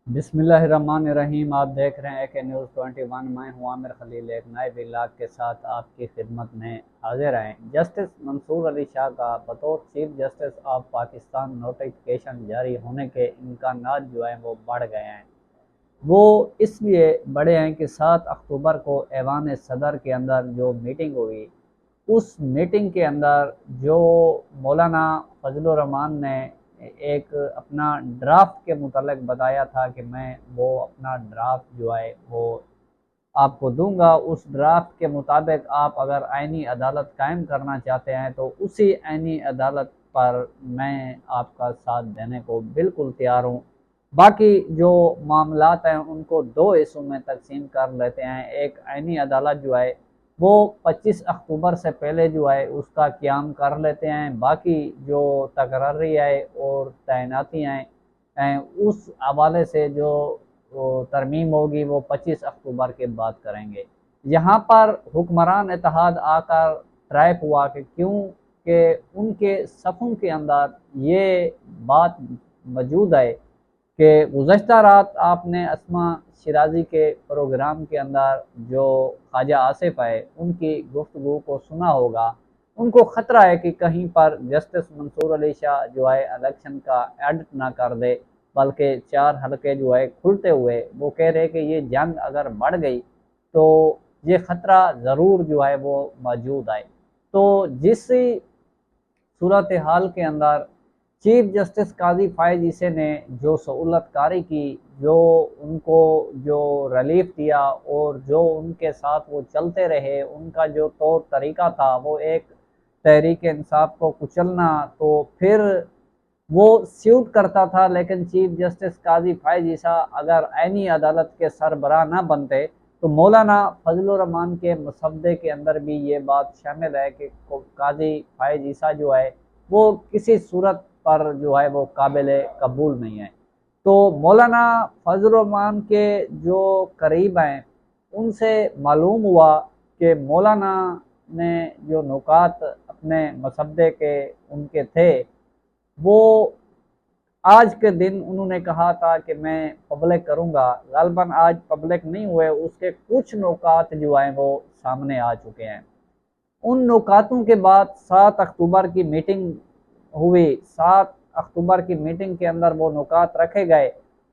बिस्मिल्लाहिर्रहमानिर्रहीम। आप देख रहे हैं AK न्यूज़ 21। मैं हूं आमिर खलील, एक नए व्लॉग के साथ आपकी खिदमत में हाजिर हैं। जस्टिस मंसूर अली शाह का बतौर chief justice of Pakistan notification जारी होने के इम्कानात जो हैं वो बढ़ गए हैं। वो इसलिए बढ़े हैं कि 7 अक्टूबर को ऐवान सदर के अंदर जो मीटिंग हुई, उस मीटिंग के अंदर जो मौलाना फजलुर रहमान ने एक अपना ड्राफ्ट के मुतालिक बताया था कि मैं वो अपना ड्राफ्ट जो है वो आपको दूंगा। उस ड्राफ्ट के मुताबिक आप अगर आईनी अदालत कायम करना चाहते हैं तो उसी आईनी अदालत पर मैं आपका साथ देने को बिल्कुल तैयार हूँ। बाकी जो मामलात हैं उनको दो हिस्सों में तकसीम कर लेते हैं। एक आईनी अदालत जो है वो 25 अक्टूबर से पहले जो है उसका क़याम कर लेते हैं। बाकी जो तकर्री है और तैनाती हैं उस हवाले से जो तरमीम होगी वो 25 अक्टूबर के बाद करेंगे। यहाँ पर हुक्मरान इत्तेहाद आकर ट्रैप हुआ कि क्यों कि उनके सफ़ों के अंदर ये बात मौजूद है कि गुज़श्ता रात आपने अस्मा शिराज़ी के प्रोग्राम के अंदर जो ख्वाजा आसिफ है उनकी गुफ्तगू को सुना होगा। उनको ख़तरा है कि कहीं पर जस्टिस मंसूर अली शाह जो है इलेक्शन का एडिट ना कर दे, बल्कि 4 हलके जो है खुलते हुए वो कह रहे कि ये जंग अगर बढ़ गई तो ये ख़तरा ज़रूर जो है वो मौजूद है। तो जिस सूरत हाल के अंदर चीफ जस्टिस काजी फ़ाइज़ ईसे ने जो सहूलतकारी की, जो उनको जो रिलीफ दिया और जो उनके साथ वो चलते रहे, उनका जो तौर तरीका था वो एक तहरीक इंसाफ को कुचलना, तो फिर वो सूट करता था। लेकिन चीफ जस्टिस काजी फ़ाइज़ ईसा अगर आईनी अदालत के सरबराह ना बनते तो मौलाना फजलुर रहमान के मसवदे के अंदर भी ये बात शामिल है कि काजी फ़ाइज़ ईसा जो है वो किसी सूरत पर जो है वो काबिल कबूल नहीं है। तो मौलाना फजलुर रहमान के जो करीब हैं उनसे मालूम हुआ कि मौलाना ने जो नुकात अपने मसवदे के उनके थे वो आज के दिन उन्होंने कहा था कि मैं पब्लिक करूंगा। ग़ालिबन आज पब्लिक नहीं हुए, उसके कुछ नुकात जो हैं वो सामने आ चुके हैं। उन नुकातों के बाद 7 अक्टूबर की मीटिंग हुई। 7 अक्टूबर की मीटिंग के अंदर वो नुकात रखे गए।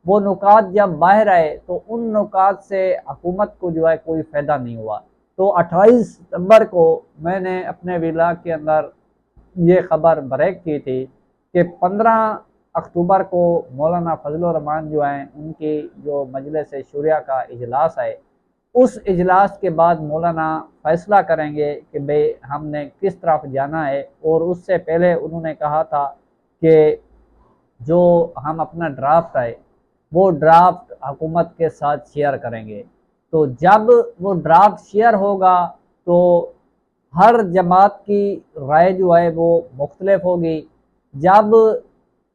वो नुकात जब बाहर आए तो उन नुकात से हुकूमत को जो है कोई फ़ायदा नहीं हुआ। तो 28 सितंबर को मैंने अपने व्लॉग के अंदर ये खबर ब्रेक की थी कि 15 अक्टूबर को मौलाना फजलुर रहमान जो हैं उनकी जो मजलिस शुरिया का इजलास है, उस इजलास के बाद मौलाना फैसला करेंगे कि भाई हमने किस तरफ जाना है। और उससे पहले उन्होंने कहा था कि जो हम अपना ड्राफ्ट है वो ड्राफ्ट हुकूमत के साथ शेयर करेंगे। तो जब वो ड्राफ्ट शेयर होगा तो हर जमात की राय जो है वो मुख्तलिफ होगी। जब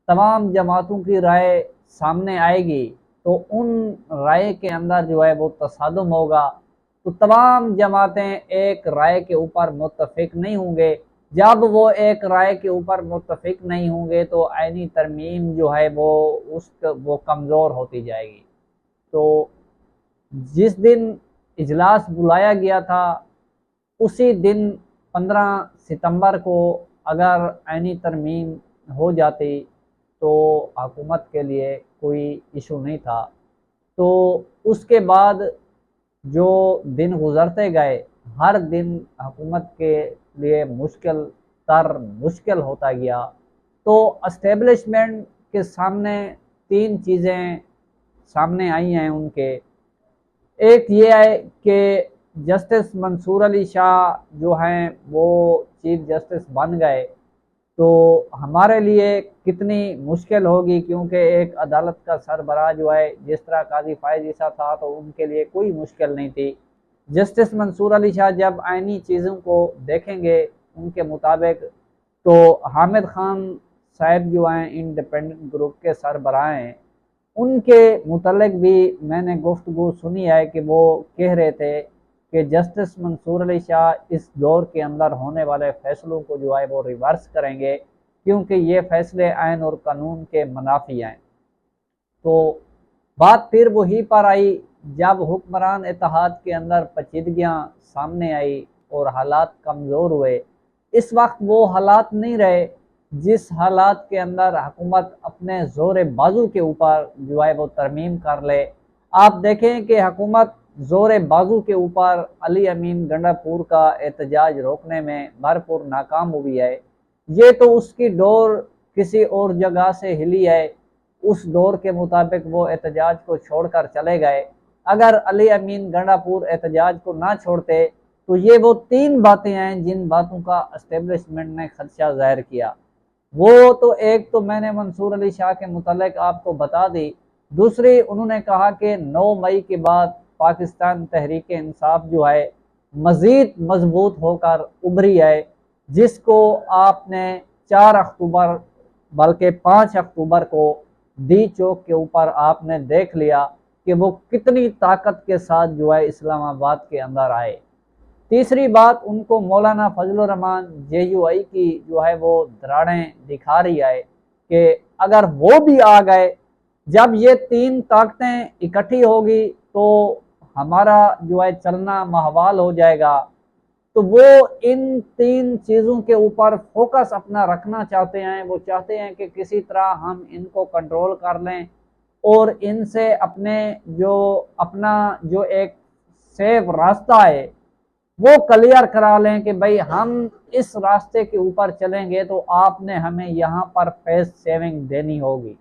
तमाम जमातों की राय सामने आएगी तो उन राय के अंदर जो है वो तसादुम होगा। तो तमाम जमातें एक राय के ऊपर मुत्तफिक नहीं होंगे। जब वो एक राय के ऊपर मुत्तफिक नहीं होंगे तो आईनी तरमीम जो है वो कमज़ोर होती जाएगी। तो जिस दिन इजलास बुलाया गया था उसी दिन 15 सितंबर को अगर आईनी तरमीम हो जाती तो हुकूमत के लिए कोई इशू नहीं था। तो उसके बाद जो दिन गुजरते गए, हर दिन हुकूमत के लिए मुश्किल होता गया। तो एस्टेब्लिशमेंट के सामने 3 चीज़ें सामने आई हैं उनके। एक ये है कि जस्टिस मंसूर अली शाह जो हैं वो चीफ जस्टिस बन गए तो हमारे लिए कितनी मुश्किल होगी, क्योंकि एक अदालत का सरबराह जो है जिस तरह काजी फ़ाइज़ ईसा था तो उनके लिए कोई मुश्किल नहीं थी। जस्टिस मंसूर अली शाह जब आईनी चीज़ों को देखेंगे उनके मुताबिक तो हामिद खान साहब जो हैं इंडिपेंडेंट ग्रुप के सरबराह हैं, उनके मुतल्लिक भी मैंने गुफ्तगू सुनी है कि वो कह रहे थे कि जस्टिस मंसूर अली शाह इस दौर के अंदर होने वाले फ़ैसलों को जो है वो रिवर्स करेंगे, क्योंकि ये फ़ैसले आइन और कानून के मुनाफी हैं। तो बात फिर वही पर आई जब हुक्मरान इत्तेहाद के अंदर पेचीदगियाँ सामने आई और हालात कमज़ोर हुए। इस वक्त वो हालात नहीं रहे जिस हालात के अंदर हुकूमत अपने ज़ोर बाजू के ऊपर जो है वो तरमीम कर ले। आप देखें कि हुकूमत ज़ोर बाजू के ऊपर अली अमीन गंडापुर का एहतजाज रोकने में भरपूर नाकाम हुई है। ये तो उसकी डोर किसी और जगह से हिली है, उस दौर के मुताबिक वो एहतजाज को छोड़कर चले गए। अगर अली अमीन गंडापुर एहतजाज को ना छोड़ते तो ये वो तीन बातें हैं जिन बातों का एस्टेब्लिशमेंट ने खदशा जाहिर किया। वो तो एक तो मैंने मंसूर अली शाह के मुतालिक आपको बता दी। दूसरी, उन्होंने कहा कि 9 मई के बाद पाकिस्तान तहरीक इंसाफ जो है मज़ीद मजबूत होकर उभरी है, जिसको आपने 4 अक्टूबर बल्कि 5 अक्टूबर को डी चौक के ऊपर आपने देख लिया कि वो कितनी ताकत के साथ जो है इस्लामाबाद के अंदर आए। तीसरी बात, उनको मौलाना फजलुर रहमान JUI की जो है वो दराड़ें दिखा रही है कि अगर वो भी आ गए, जब ये तीन ताकतें इकट्ठी होगी तो हमारा जो है चलना महवाल हो जाएगा। तो वो इन तीन चीज़ों के ऊपर फोकस अपना रखना चाहते हैं। वो चाहते हैं कि किसी तरह हम इनको कंट्रोल कर लें और इनसे अपना जो एक सेफ रास्ता है वो क्लियर करा लें कि भाई हम इस रास्ते के ऊपर चलेंगे तो आपने हमें यहाँ पर फेस सेविंग देनी होगी।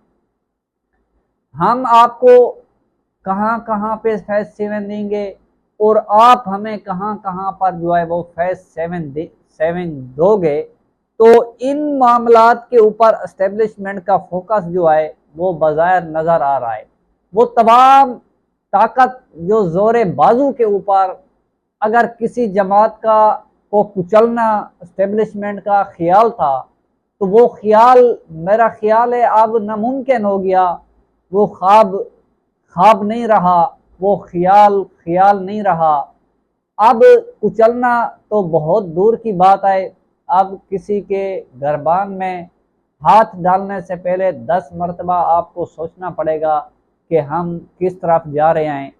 हम आपको कहाँ कहाँ पे फेस सेविंग देंगे और आप हमें कहाँ कहाँ पर जो है वो फेस सेविंग दोगे। तो इन मामलात के ऊपर एस्टेब्लिशमेंट का फोकस जो है वो बाज़ाहिर नज़र आ रहा है। वो तमाम ताकत जो ज़ोर बाजू के ऊपर अगर किसी जमात को कुचलना एस्टेब्लिशमेंट का ख्याल था तो वो ख्याल, मेरा ख्याल है, अब नामुमकिन हो गया। वो ख्वाब ख्वाब नहीं रहा, वो ख्याल ख्याल नहीं रहा। अब कुचलना तो बहुत दूर की बात है। अब किसी के गरबान में हाथ डालने से पहले 10 मरतबा आपको सोचना पड़ेगा कि हम किस तरफ जा रहे हैं।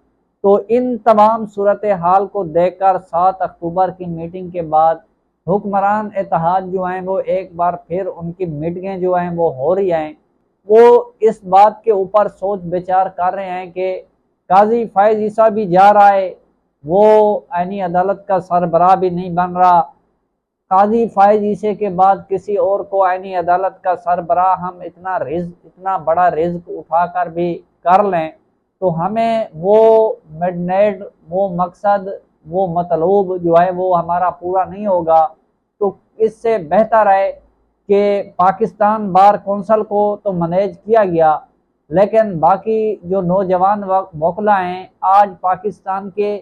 तो इन तमाम सूरत हाल को देखकर 7 अक्टूबर की मीटिंग के बाद हुक्मरान इत्तेहाद जो हैं वो एक बार फिर उनकी मीटिंगें जो हैं वो हो रही हैं। वो इस बात के ऊपर सोच विचार कर रहे हैं कि काजी फैज़ ईसा भी जा रहा है, वो आईनी अदालत का सरबराह भी नहीं बन रहा। काजी फैज़ ईसे के बाद किसी और को आईनी अदालत का सरबराह हम इतना बड़ा रिज्क उठाकर भी कर लें तो हमें वो मिडनाइट, वो मकसद, वो मतलूब जो है वो हमारा पूरा नहीं होगा। तो इससे बेहतर है कि पाकिस्तान बार कौंसल को तो मैनेज किया गया, लेकिन बाकी जो नौजवान वकला हैं, आज पाकिस्तान के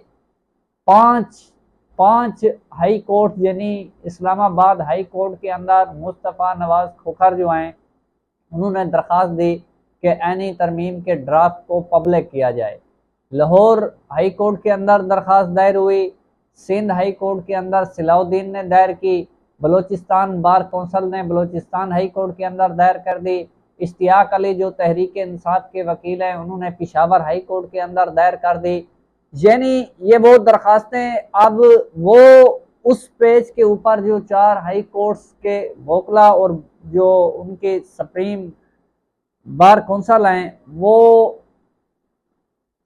पाँच पाँच हाई कोर्ट यानी इस्लामाबाद हाई कोर्ट के अंदर मुस्तफ़ा नवाज खोखर जो हैं उन्होंने दरख्वास्त दी कि ऐनी तरमीम के ड्राफ्ट को पब्लिक किया जाए। लाहौर हाई कोर्ट के अंदर दरख्वास्त दायर हुई, सिंध हाई कोर्ट के अंदर सलाउद्दीन ने दायर की, बलूचिस्तान बार कौंसल ने बलूचिस्तान हाई कोर्ट के अंदर दायर कर दी, इश्तियाक अली जो तहरीक इंसाफ के वकील हैं उन्होंने पिशावर हाई कोर्ट के अंदर दायर कर दी। यानी ये वो दरखास्तें अब वो उस पेज के ऊपर जो 4 हाई कोर्ट्स के वकला और जो उनके सुप्रीम बार कौंसल हैं वो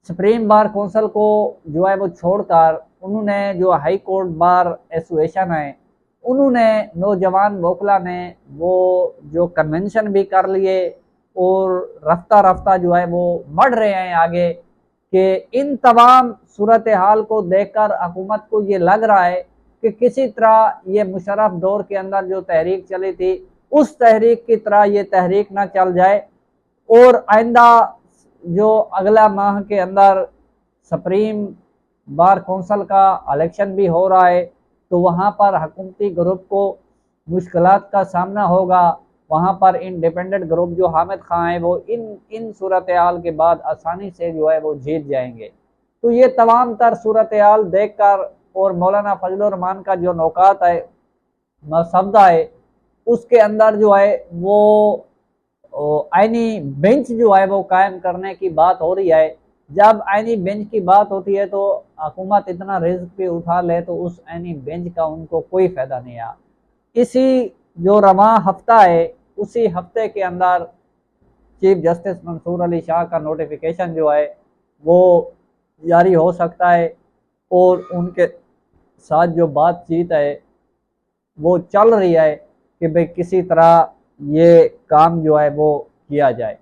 सुप्रीम बार कौंसल को जो है वो छोड़कर उन्होंने जो हाई कोर्ट बार एसोसिएशन है उन्होंने नौजवान वकला ने वो जो कन्वेंशन भी कर लिए और रफ्ता रफ्ता जो है वो बढ़ रहे हैं आगे कि इन तमाम सूरत हाल को देखकर हुकूमत को ये लग रहा है कि किसी तरह ये मुशर्रफ दौर के अंदर जो तहरीक चली थी उस तहरीक की तरह ये तहरीक ना चल जाए और आइंदा जो अगला माह के अंदर सुप्रीम बार कौंसल का इलेक्शन भी हो रहा है तो वहाँ पर हुकूमती ग्रुप को मुश्किलात का सामना होगा। वहाँ पर इंडिपेंडेंट ग्रुप जो हामिद खां है वो इन सूरत हाल के बाद आसानी से जो है वो जीत जाएंगे। तो ये तमाम तर सूरत हाल देख कर और मौलाना फजलुर रहमान का जो नौकात है मसवदा है उसके अंदर जो है वो आईनी बेंच जो है वो कायम करने की बात हो रही है। जब आईनी बेंच की बात होती है तो हुकूमत इतना रिस्क भी उठा ले तो उस आईनी बेंच का उनको कोई फायदा नहीं है। इसी जो रवां हफ्ता है उसी हफ्ते के अंदर चीफ जस्टिस मंसूर अली शाह का नोटिफिकेशन जो है वो जारी हो सकता है और उनके साथ जो बातचीत है वो चल रही है कि भाई किसी तरह ये काम जो है वो किया जाए।